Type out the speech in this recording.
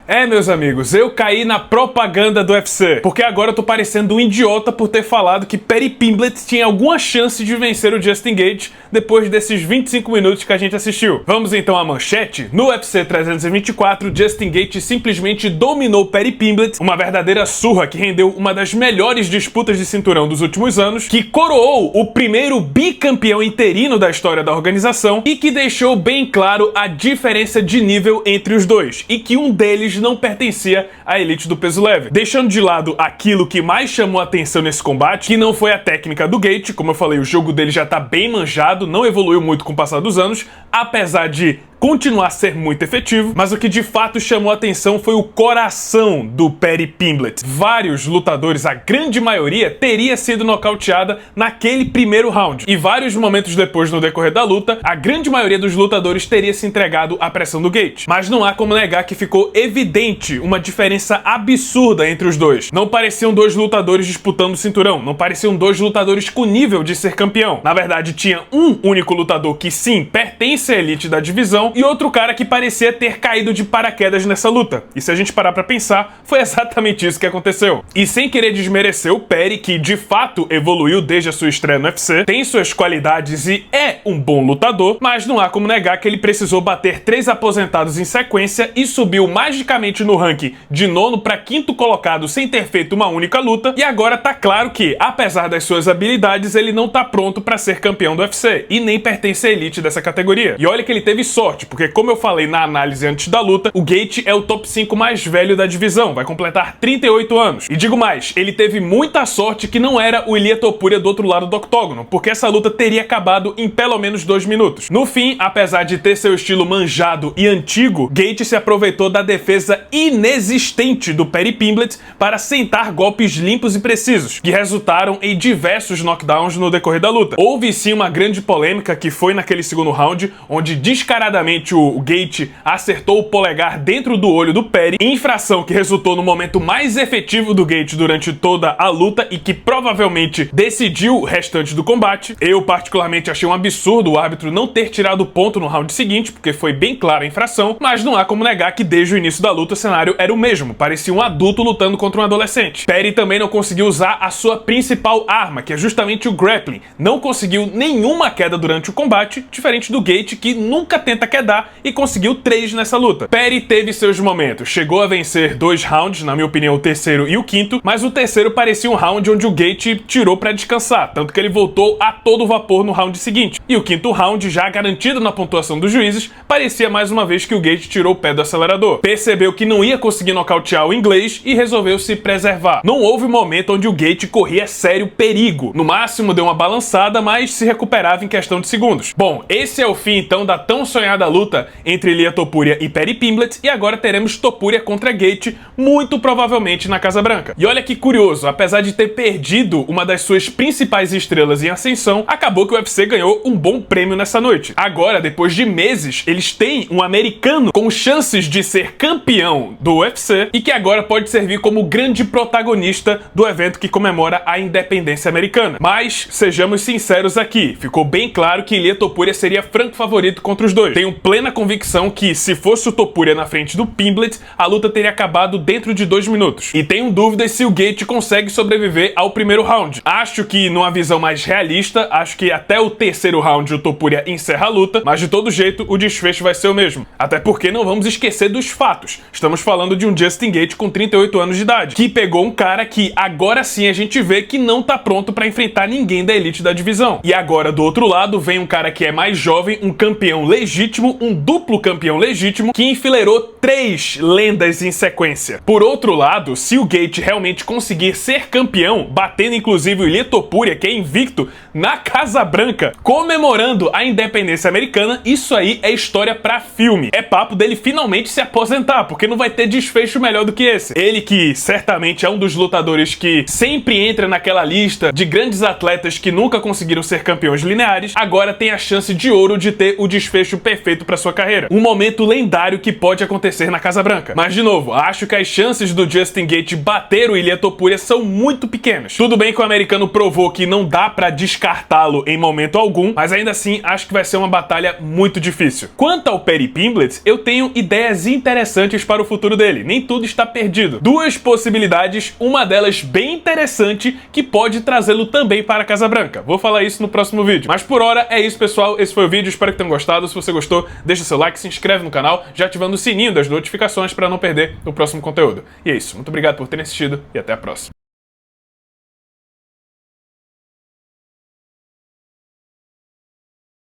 É, meus amigos, eu caí na propaganda do UFC, porque agora eu tô parecendo um idiota por ter falado que Paddy Pimblett tinha alguma chance de vencer o Justin Gaethje depois desses 25 minutos que a gente assistiu. Vamos então à manchete? No UFC 324, Justin Gaethje simplesmente dominou Paddy Pimblett, uma verdadeira surra que rendeu uma das melhores disputas de cinturão dos últimos anos, que coroou o primeiro bicampeão interino da história da organização e que deixou bem claro a diferença de nível entre os dois, e que um deles não pertencia à elite do peso leve. Deixando de lado aquilo que mais chamou a atenção nesse combate, que não foi a técnica do Gaethje, como eu falei, o jogo dele já tá bem manjado, não evoluiu muito com o passar dos anos, apesar de continuar a ser muito efetivo, mas o que de fato chamou a atenção foi o coração do Paddy Pimblett. Vários lutadores, a grande maioria, teria sido nocauteada naquele primeiro round, e vários momentos depois no decorrer da luta, a grande maioria dos lutadores teria se entregado à pressão do Gaethje. Mas não há como negar que ficou evidente uma diferença absurda entre os dois. Não pareciam dois lutadores disputando o cinturão, não pareciam dois lutadores com nível de ser campeão. Na verdade, tinha um único lutador que sim, pertence à elite da divisão, e outro cara que parecia ter caído de paraquedas nessa luta. E se a gente parar pra pensar, foi exatamente isso que aconteceu. E sem querer desmerecer o Paddy, que de fato evoluiu desde a sua estreia no UFC, tem suas qualidades e é um bom lutador, mas não há como negar que ele precisou bater 3 aposentados em sequência e subiu magicamente no ranking de 9º para 5º colocado sem ter feito uma única luta, e agora tá claro que, apesar das suas habilidades, ele não tá pronto pra ser campeão do UFC, e nem pertence à elite dessa categoria. E olha que ele teve sorte, porque como eu falei na análise antes da luta, o Gaethje é o top 5 mais velho da divisão, vai completar 38 anos. E digo mais, ele teve muita sorte que não era o Ilia Topuria do outro lado do octógono, porque essa luta teria acabado em pelo menos 2 minutos. No fim, apesar de ter seu estilo manjado e antigo, Gaethje se aproveitou da defesa inexistente do Paddy Pimblett para sentar golpes limpos e precisos, que resultaram em diversos knockdowns no decorrer da luta. Houve sim uma grande polêmica que foi naquele segundo round, onde descaradamente o Gaethje acertou o polegar dentro do olho do Paddy, infração que resultou no momento mais efetivo do Gaethje durante toda a luta e que provavelmente decidiu o restante do combate. Eu particularmente achei um absurdo o árbitro não ter tirado o ponto no round seguinte, porque foi bem clara a infração, mas não há como negar que desde o início da luta o cenário era o mesmo, parecia um adulto lutando contra um adolescente. Paddy também não conseguiu usar a sua principal arma, que é justamente o grappling, não conseguiu nenhuma queda durante o combate, diferente do Gaethje, que nunca tenta quedar e conseguiu 3 nessa luta. Paddy teve seus momentos, chegou a vencer 2 rounds, na minha opinião o terceiro e o quinto, mas o terceiro parecia um round onde o Gaethje tirou pra descansar, tanto que ele voltou a todo vapor no round seguinte. E o quinto round, já garantido na pontuação dos juízes, parecia mais uma vez que o Gaethje tirou o pé do acelerador. Percebeu que não ia conseguir nocautear o inglês e resolveu se preservar. Não houve momento onde o Gaethje corria sério perigo. No máximo deu uma balançada, mas se recuperava em questão de segundos. Bom, esse é o fim então da tão sonhada luta entre Ilia Topuria e Paddy Pimblett, e agora teremos Topuria contra Gaethje, muito provavelmente na Casa Branca. E olha que curioso, apesar de ter perdido uma das suas principais estrelas em ascensão, acabou que o UFC ganhou um bom prêmio nessa noite. Agora, depois de meses, eles têm um americano com chances de ser campeão do UFC e que agora pode servir como grande protagonista do evento que comemora a independência americana. Mas, sejamos sinceros aqui, ficou bem claro que Ilia Topuria seria franco favorito contra os dois. Tenho plena convicção que, se fosse o Topuria na frente do Pimblett, a luta teria acabado dentro de 2 minutos. E tenho dúvidas se o Gaethje consegue sobreviver ao primeiro round. Acho que, numa visão mais realista, acho que até o terceiro round o Topuria encerra a luta, mas de todo jeito o desfecho vai ser o mesmo. Até porque não vamos esquecer dos fatos. Estamos falando de um Justin Gaethje com 38 anos de idade, que pegou um cara que agora sim a gente vê que não tá pronto pra enfrentar ninguém da elite da divisão. E agora, do outro lado, vem um cara que é mais jovem, um campeão legítimo, um duplo campeão legítimo, que enfileirou 3 lendas em sequência. Por outro lado, se o Gaethje realmente conseguir ser campeão, batendo inclusive o Ilia Topuria, que é invicto, na Casa Branca, comemorando a independência americana, isso aí é história pra filme. É papo dele finalmente se aposentar, porque não vai ter desfecho melhor do que esse. Ele que certamente é um dos lutadores que sempre entra naquela lista de grandes atletas que nunca conseguiram ser campeões lineares, agora tem a chance de ouro de ter o desfecho perfeito feito pra sua carreira. Um momento lendário que pode acontecer na Casa Branca. Mas, de novo, acho que as chances do Justin Gaethje bater o Ilia Topuria são muito pequenas. Tudo bem que o americano provou que não dá pra descartá-lo em momento algum, mas ainda assim acho que vai ser uma batalha muito difícil. Quanto ao Paddy Pimblett, eu tenho ideias interessantes para o futuro dele. Nem tudo está perdido. Duas possibilidades, uma delas bem interessante, que pode trazê-lo também para a Casa Branca. Vou falar isso no próximo vídeo. Mas por hora é isso, pessoal. Esse foi o vídeo. Espero que tenham gostado. Se você gostou, deixa seu like, se inscreve no canal, já ativando o sininho das notificações para não perder o próximo conteúdo. E é isso. Muito obrigado por terem assistido e até a próxima.